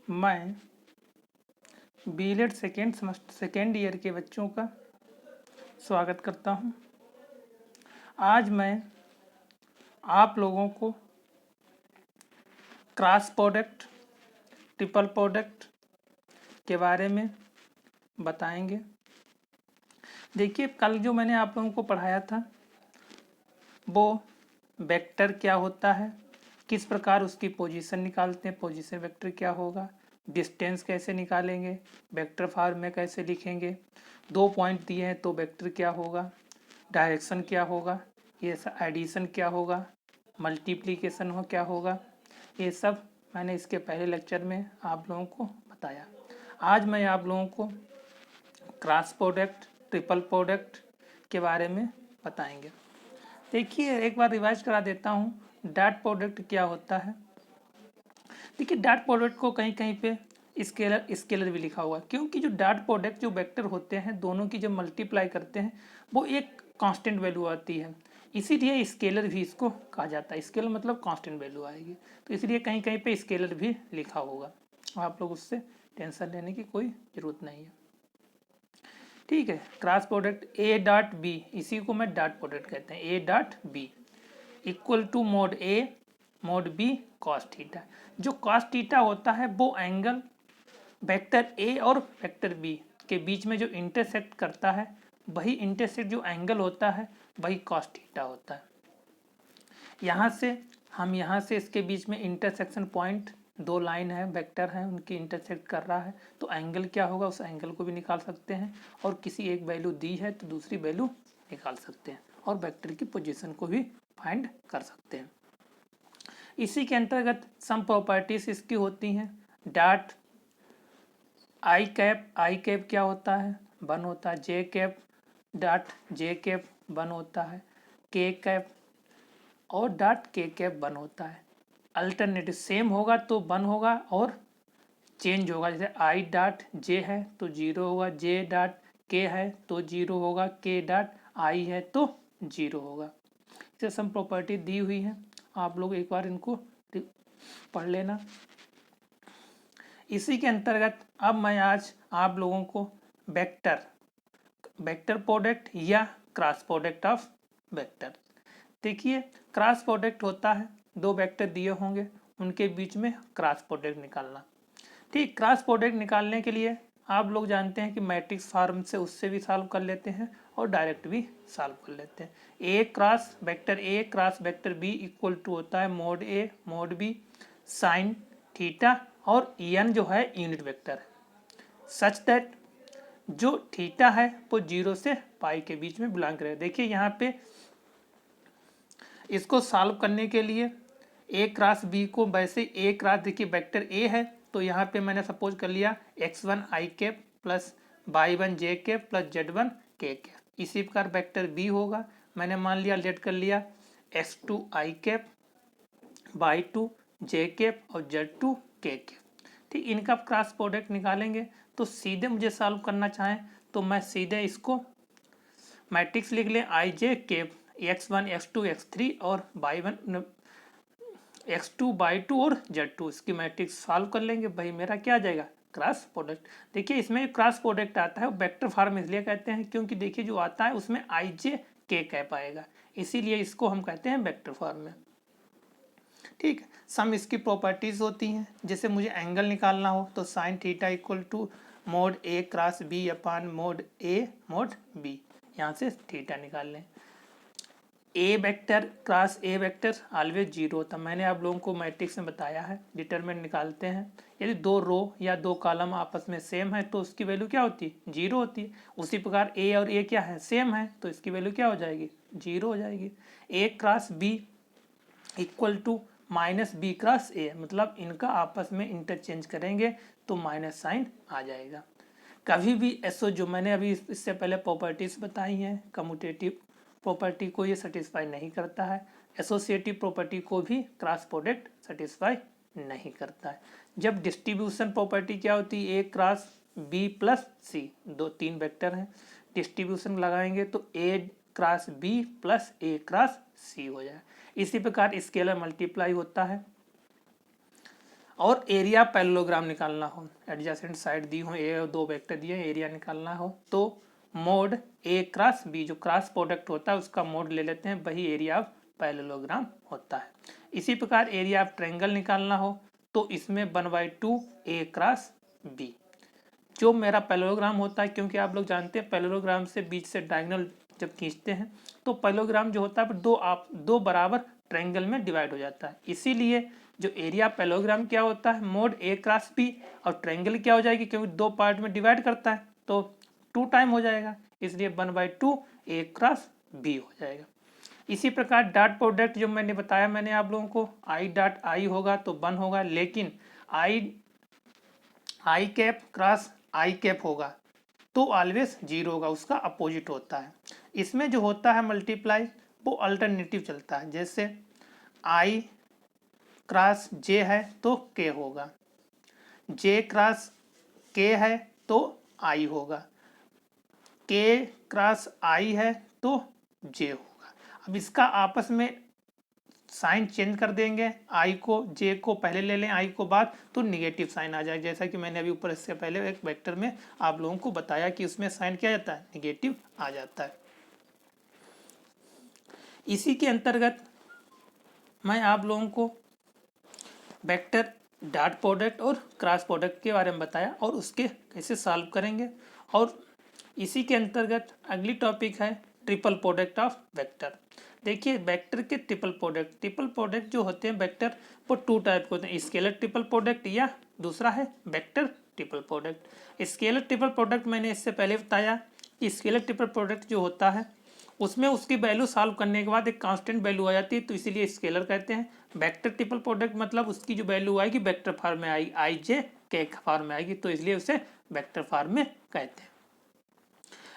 मैं BEd second year के बच्चों का स्वागत करता हूं। आज मैं आप लोगों को क्रॉस प्रोडक्ट, ट्रिपल प्रोडक्ट के बारे में बताएंगे। देखिए, कल जो मैंने आप लोगों को पढ़ाया था वो वेक्टर क्या होता है, किस प्रकार उसकी पोजीशन निकालते हैं, पोजीशन वेक्टर क्या होगा, डिस्टेंस कैसे निकालेंगे, वेक्टर फॉर्म में कैसे लिखेंगे, 2 पॉइंट दिए हैं तो वेक्टर क्या होगा, डायरेक्शन क्या होगा, ये सब एडिशन क्या होगा, मल्टीप्लिकेशन हो क्या होगा, ये सब मैंने इसके पहले लेक्चर में आप लोगों को बताया। आज मैं आप लोगों को क्रॉस प्रोडक्ट, ट्रिपल प्रोडक्ट के बारे में बताएंगे। देखिए, एक बार रिवाइज करा देता हूँ, डॉट प्रोडक्ट क्या होता है। देखिए, डॉट प्रोडक्ट को कहीं कहीं पे स्केलर भी लिखा हुआ है, क्योंकि जो डॉट प्रोडक्ट जो वेक्टर होते हैं दोनों की जब मल्टीप्लाई करते हैं वो एक कांस्टेंट वैल्यू आती है, इसीलिए स्केलर भी इसको कहा जाता है। स्केलर मतलब कांस्टेंट वैल्यू आएगी, तो इसलिए कहीं कहीं पे स्केलर भी लिखा होगा। आप लोग उससे टेंशन लेने की कोई ज़रूरत नहीं है, ठीक है। Cross product A dot B, इसी को मैं डॉट प्रोडक्ट कहते हैं। A dot B equal to mod A mod B cos theta. जो कॉस थीटा होता है वो एंगल वेक्टर ए और वेक्टर बी के बीच में जो इंटरसेक्ट करता है, वही इंटरसेक्ट जो एंगल होता है वही कॉस थीटा होता है। यहाँ से इसके बीच में इंटरसेक्शन पॉइंट, 2 लाइन है, वेक्टर है, उनकी इंटरसेक्ट कर रहा है, तो एंगल क्या होगा उस एंगल को भी निकाल सकते हैं, और किसी एक वैल्यू दी है तो दूसरी वैल्यू निकाल सकते हैं, और वेक्टर की पोजीशन को भी फाइंड कर सकते हैं। इसी के अंतर्गत सम प्रॉपर्टीज इसकी होती हैं। डॉट आई कैप क्या होता है, 1 होता है। जे कैप डॉट जे कैप 1 होता है। के कैप और डॉट के कैप 1 होता है। अल्टरनेटिव सेम होगा तो 1 होगा, और चेंज होगा, जैसे आई डॉट जे है तो 0 होगा, जे डॉट के है तो 0 होगा, के डॉट आई है तो 0 होगा। इसे सम प्रॉपर्टी दी हुई है, आप लोग एक बार इनको पढ़ लेना। इसी के अंतर्गत अब मैं आज आप लोगों को वेक्टर प्रोडक्ट या क्रॉस प्रोडक्ट ऑफ वेक्टर। देखिए, क्रॉस प्रोडक्ट होता है 2 वेक्टर दिए होंगे, उनके बीच में क्रॉस प्रोडक्ट निकालना। ठीक, क्रॉस प्रोडक्ट निकालने के लिए आप लोग जानते हैं कि मैट्रिक्स फॉर्म से उससे भी सॉल्व कर लेते हैं और डायरेक्ट भी सॉल्व कर लेते हैं। A cross vector B equal to होता है mod A mod B sine theta, और एन जो है यूनिट वेक्टर है, सच दैट जो थीटा है वो 0 से पाई के बीच में बिलोंग करेगा। देखिए यहाँ पे इसको सॉल्व करने के लिए ए क्रॉस बी को, वैसे ए क्रॉस, देखिए वेक्टर ए है तो यहाँ पे मैंने सपोज कर लिया x1 आई कैप प्लस y1 जे कैप प्लस z1 के कैप। इसी प्रकार वेक्टर बी होगा, मैंने मान लिया, लेट कर लिया x2 आई कैप y2 जे कैप और z2 के कैप। ठीक, इनका क्रॉस प्रोडक्ट निकालेंगे तो सीधे मुझे सॉल्व करना चाहें तो मैं सीधे इसको मैट्रिक्स लिख लें, आई जे कैप x1 x2 x3 और y1 x2 y2 और z2, इसकी मैट्रिक्स सॉल्व कर लेंगे, भाई मेरा क्या आ जाएगा, क्रॉस प्रोडक्ट। देखिए इसमें क्रॉस प्रोडक्ट आता है, वेक्टर फॉर्म इसलिए कहते हैं क्योंकि देखिए जो आता है उसमें आई जे के कैप आएगा, इसीलिए इसको हम कहते हैं वेक्टर फॉर्म में। ठीक है, सम इसकी प्रॉपर्टीज होती हैं, जैसे मुझे एंगल निकालना हो तो sine theta equal to mod A cross B upon mod A mod B, यहाँ से थीटा निकाल लें। A vector cross A vector always 0 होता, मैंने आप लोगों को मैट्रिक्स में बताया है। डिटरमिनेंट निकालते हैं, यदि 2 रो या 2 कॉलम आपस में सेम है तो उसकी वैल्यू क्या होती है, 0 होती है। उसी प्रकार ए और ए क्या है, सेम है, तो इसकी वैल्यू क्या हो जाएगी, 0 हो जाएगी। A cross B equal to minus B cross A, मतलब इनका आपस में इंटरचेंज करेंगे तो माइनस साइन आ जाएगा। कभी भी एसओ, जो मैंने अभी इससे पहले प्रॉपर्टीज बताई हैं, कम्यूटेटिव प्रॉपर्टी को ये सेटिस्फाई नहीं करता है, एसोसिएटिव प्रॉपर्टी को भी क्रॉस प्रोडक्ट सेटिस्फाई नहीं करता है। जब डिस्ट्रीब्यूशन प्रॉपर्टी क्या होती है, A cross B plus C, 3 vector हैं, डिस्ट्रीब्यूशन लगाएंगे तो ए क्रॉस बी प्लस ए क्रॉस सी हो जाए। इसी प्रकार स्केलर मल्टीप्लाई होता है, और एरिया पैरेललोग्राम निकालना हो, एडजेसेंट साइड दी हो, ए और दो वेक्टर दिए, एरिया निकालना हो तो मोड ए क्रॉस बी, जो क्रॉस प्रोडक्ट होता है उसका मोड ले लेते हैं, वही एरिया ऑफ पैरेललोग्राम होता है। इसी प्रकार एरिया ऑफ ट्रायंगल निकालना हो तो इसमें 1/2 ए क्रॉस बी, जो मेरा पैरेललोग्राम होता है, क्योंकि आप लोग जानते हैं पैरेललोग्राम से बीच से डायगोनल जब खींचते हैं तो पैरेललोग्राम जो होता है दो बराबर ट्रायंगल में डिवाइड हो जाता है। इसीलिए जो एरिया पैरेललोग्राम क्या होता है, मोड ए क्रॉस बी, और ट्रायंगल क्या हो जाएगी, क्योंकि दो पार्ट में डिवाइड करता है तो 2 टाइम हो जाएगा, इसलिए 1/2 ए क्रॉस बी हो जाएगा। इसी प्रकार डॉट प्रोडक्ट जो मैंने बताया मैंने आप लोगों को, आई डॉट आई होगा तो 1 होगा, लेकिन आई कैप क्रॉस आई कैप होगा तो ऑलवेज 0 होगा, उसका अपोजिट होता है। इसमें जो होता है मल्टीप्लाई वो अल्टरनेटिव चलता है, जैसे आई क्रॉस जे है तो के होगा, जे क्रॉस के है तो आई होगा, के क्रॉस आई है तो जे होगा। अब इसका आपस में साइन चेंज कर देंगे, आई को जे को पहले ले लें, आई को बाद, तो निगेटिव साइन आ जाएगा, जैसा कि मैंने अभी ऊपर इससे पहले एक वेक्टर में आप लोगों को बताया कि उसमें साइन क्या जाता है, निगेटिव आ जाता है। इसी के अंतर्गत मैं आप लोगों को वेक्टर डॉट प्रोडक्ट और क्रॉस प्रोडक्ट के बारे में बताया और उसके कैसे सॉल्व करेंगे। और इसी के अंतर्गत अगली टॉपिक है ट्रिपल प्रोडक्ट ऑफ वेक्टर। देखिए वेक्टर के ट्रिपल प्रोडक्ट जो होते हैं वेक्टर वो 2 टाइप के होते हैं, स्केलर ट्रिपल प्रोडक्ट या दूसरा है vector triple product. Scalar triple product मैंने इससे पहले बताया कि स्केलर ट्रिपल प्रोडक्ट जो होता है उसमें उसकी वैल्यू सॉल्व करने के बाद एक कांस्टेंट वैल्यू आ जाती है, तो इसीलिए स्केलर कहते हैं। वेक्टर ट्रिपल प्रोडक्ट मतलब उसकी जो वैल्यू आएगी वेक्टर फॉर्म में आएगी, आई जे के फॉर्म में आएगी, तो इसलिए उसे वेक्टर फॉर्म में कहते हैं।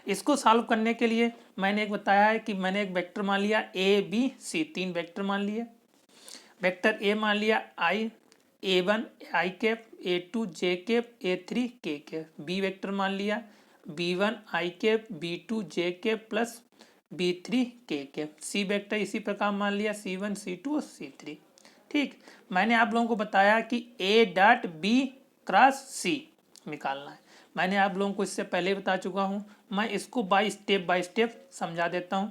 इसको सॉल्व करने के लिए मैंने एक बताया है कि मैंने एक वेक्टर मान लिया ए बी सी, 3 वेक्टर मान लिए। वेक्टर ए मान लिया आई, A1 आई कैप, A2 जे कैप, A3 के कैप। बी वेक्टर मान लिया B1 आई कैप, B2 जे कैप प्लस B3 के कैप। सी वेक्टर इसी प्रकार मान लिया C1 C2 और C3। ठीक, मैंने आप लोगों को बताया कि A डॉट बी क्रॉस सी निकालना है, मैंने आप लोगों को इससे पहले बता चुका हूं, मैं इसको बाय स्टेप समझा देता हूं।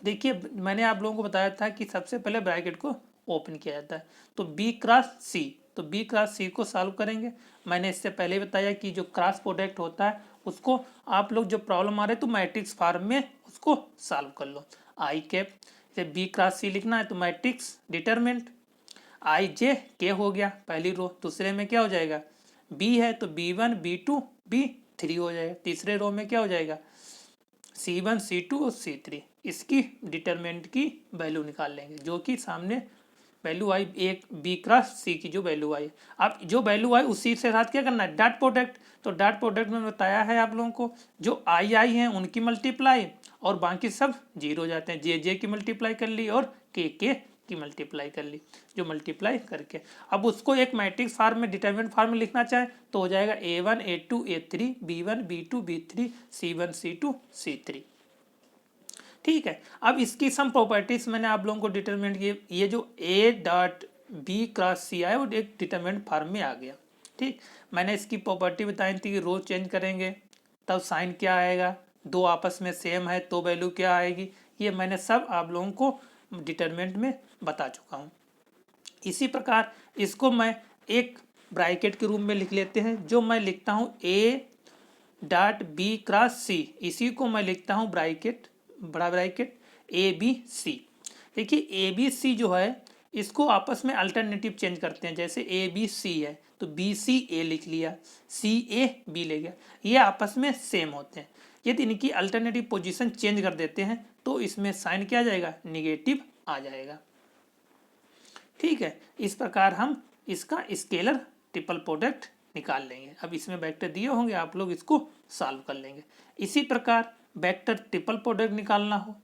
देखिए मैंने आप लोगों को बताया था कि सबसे पहले ब्रैकेट को ओपन किया जाता है, तो बी क्रॉस सी, तो बी क्रॉस सी को सॉल्व करेंगे। मैंने इससे पहले बताया कि जो क्रॉस प्रोडक्ट होता है उसको आप लोग जो प्रॉब्लम आ रहे तो मैट्रिक्स फॉर्म में उसको सॉल्व कर लो। आई कैप से बी क्रॉस सी लिखना है तो मैट्रिक्स डिटरमिनेंट आई जे के हो गया पहली रो, दूसरे में क्या हो जाएगा बी है तो B1 B2 B3 हो जाएगा, तीसरे रो में क्या हो जाएगा C1 C2 और C3। इसकी डिटरमिनेंट की वैल्यू निकाल लेंगे, जो कि सामने वैल्यू आई एक बी क्रॉस सी की जो वैल्यू आई। अब जो वैल्यू आई उसी के साथ क्या करना है डॉट प्रोडक्ट, तो डॉट प्रोडक्ट में बताया है आप लोगों को जो आई हैं उनकी मल्टीप्लाई और बाकी सब 0 हो जाते हैं, जे की मल्टीप्लाई कर ली और के की मल्टीप्लाई कर ली, जो मल्टीप्लाई करके अब उसको एक मैट्रिक्स फॉर्म में डिटरमिनेंट फॉर्म में लिखना चाहे तो हो जाएगा A1 A2 A3 B1 B2 B3 C1 C2 C3। ठीक है, अब इसकी सम प्रॉपर्टीज मैंने आप लोगों को डिटरमिनेंट किए, ये जो A डॉट बी क्रॉस सी आया वो एक डिटरमिनेंट फॉर्म में आ गया। ठीक, मैंने इसकी प्रॉपर्टी बताई थी कि रो चेंज करेंगे तब साइन क्या आएगा, दो आपस में सेम है तो वैल्यू क्या आएगी, ये मैंने सब आप लोगों को डिटरमिनेंट में बता चुका हूँ। इसी प्रकार इसको मैं एक ब्रैकेट के रूप में लिख लेते हैं, जो मैं लिखता हूँ A डॉट बी क्रॉस सी, इसी को मैं लिखता हूँ ब्रैकेट बड़ा ब्रैकेट ABC। देखिए ABC जो है इसको आपस में अल्टरनेटिव चेंज करते हैं, जैसे ABC है तो BCA लिख लिया, CAB ले गया, ये आपस में सेम होते हैं। यदि इनकी अल्टरनेटिव पोजीशन चेंज कर देते हैं तो इसमें साइन क्या आ जाएगा निगेटिव आ जाएगा। ठीक है, इस प्रकार हम इसका स्केलर ट्रिपल प्रोडक्ट निकाल लेंगे। अब इसमें वेक्टर दिए होंगे, आप लोग इसको सॉल्व कर लेंगे। इसी प्रकार वेक्टर ट्रिपल प्रोडक्ट निकालना हो,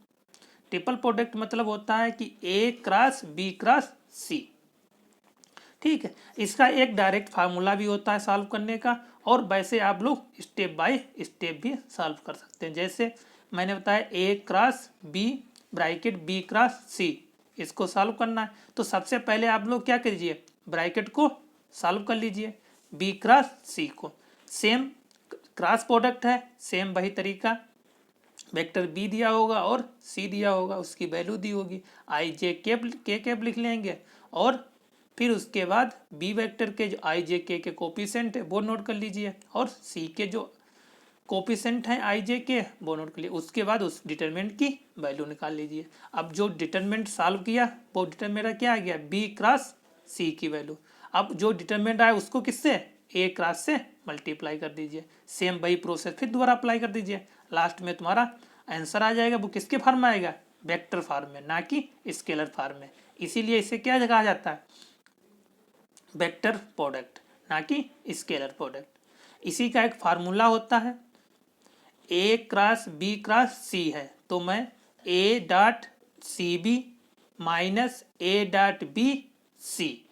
ट्रिपल प्रोडक्ट मतलब होता है कि A cross B cross C। ठीक है, इसका एक डायरेक्ट फार्मूला भी होता है सॉल्व करने का, और वैसे आप लोग स्टेप बाय स्टेप भी सॉल्व कर सकते हैं। जैसे मैंने बताया A cross B bracket B cross C, इसको सॉल्व करना है तो सबसे पहले आप लोग क्या कीजिए ब्रैकेट को सॉल्व कर लीजिए बी क्रॉस सी को। सेम क्रॉस प्रोडक्ट है, सेम वही तरीका, वेक्टर बी दिया होगा और सी दिया होगा, उसकी वैल्यू दी होगी, आई जे के कैप लिख लेंगे और फिर उसके बाद बी वेक्टर के जो आई जे के कोफिशिएंट है वो नोट कर लीजिए और सी के जो कोफिशिएंट हैं आई जे के वो नोट कर लीजिए। उसके बाद उस डिटरमिनेंट की वैल्यू निकाल लीजिए। अब जो डिटरमिनेंट सॉल्व किया वो डिटरमिनेंट मेरा क्या आ गया, बी क्रॉस सी की वैल्यू। अब जो डिटरमिनेंट आया उसको किससे, ए क्रॉस से मल्टीप्लाई कर दीजिए। सेम वही प्रोसेस फिर दोबारा अप्लाई कर दीजिए। लास्ट में तुम्हारा आंसर आ जाएगा, वो किसके फॉर्म में आएगा, वेक्टर फॉर्म में, ना कि स्केलर फॉर्म में। इसीलिए इसे क्या कहा जाता है, वेक्टर प्रोडक्ट, ना कि स्केलर प्रोडक्ट। इसी का एक फार्मूला होता है, A cross B cross C है तो मैं A dot C B minus A dot B C,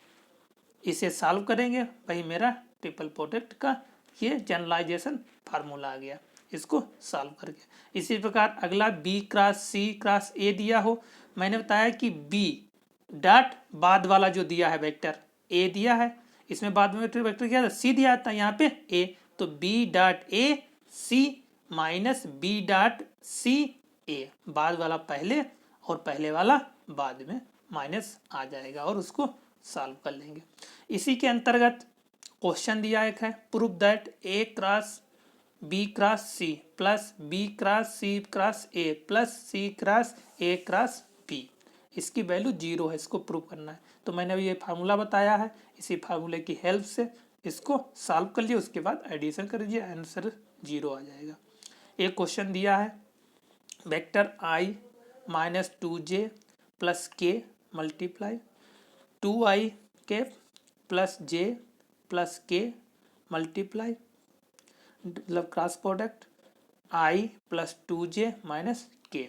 इसे सॉल्व करेंगे, वही मेरा ट्रिपल प्रोडक्ट का ये जनरलाइजेशन फार्मूला आ गया, इसको सॉल्व करके। इसी प्रकार अगला B cross C cross A दिया हो, मैंने बताया कि बी डॉट बाद वाला जो दिया है वेक्टर ए दिया है, इसमें बाद में वेक्टर क्या था, सी दिया था, यहाँ पे ए, तो B dot A C minus B dot C A, बाद वाला पहले और पहले वाला बाद में माइनस आ जाएगा और उसको सॉल्व कर लेंगे। इसी के अंतर्गत क्वेश्चन दिया एक है, prove that A cross B cross C plus B cross C cross A plus C cross A cross B, इसकी वैल्यू 0 है, इसको प्रूव करना है। तो मैंने अभी ये फार्मूला बताया है, इसी फार्मूले की हेल्प से इसको सॉल्व कर लिए, उसके बाद एडिशन कर दीजिए, आंसर 0 आ जाएगा। एक क्वेश्चन दिया है, वेक्टर आई माइनस 2j प्लस के मल्टीप्लाई 2i के प्लस जे प्लस के मल्टीप्लाई, मतलब cross product i plus 2j minus के।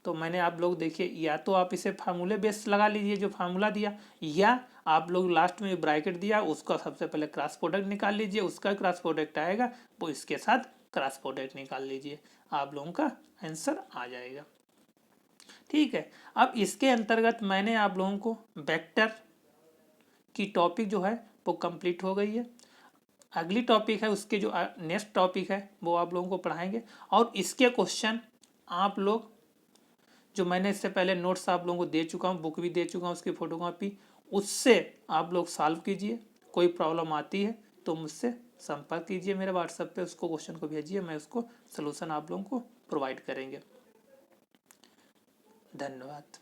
तो मैंने आप लोग देखिए, या तो आप इसे फार्मूले बेस लगा लीजिए जो फार्मूला दिया, या आप लोग लास्ट में ब्रैकेट दिया उसका सबसे पहले क्रॉस प्रोडक्ट निकाल लीजिए, उसका क्रॉस प्रोडक्ट आएगा वो इसके साथ क्रॉस प्रोडक्ट निकाल लीजिए, आप लोगों का आंसर आ जाएगा। ठीक है, अब इसके अंतर्गत मैंने आप लोगों को वेक्टर की टॉपिक जो है वो कंप्लीट हो गई है। अगली टॉपिक है, उसके जो नेक्स्ट टॉपिक है वो आप लोगों को पढ़ाएंगे, और इसके क्वेश्चन आप लोग जो मैंने इससे पहले नोट्स आप लोगों को दे चुका हूँ, बुक भी दे चुका हूँ, उसकी फोटोकॉपी, उससे आप लोग सॉल्व कीजिए। कोई प्रॉब्लम आती है तो मुझसे संपर्क कीजिए मेरे व्हाट्सएप पे, उसको क्वेश्चन को भेजिए, मैं उसको सलूशन आप लोगों को प्रोवाइड करेंगे। धन्यवाद।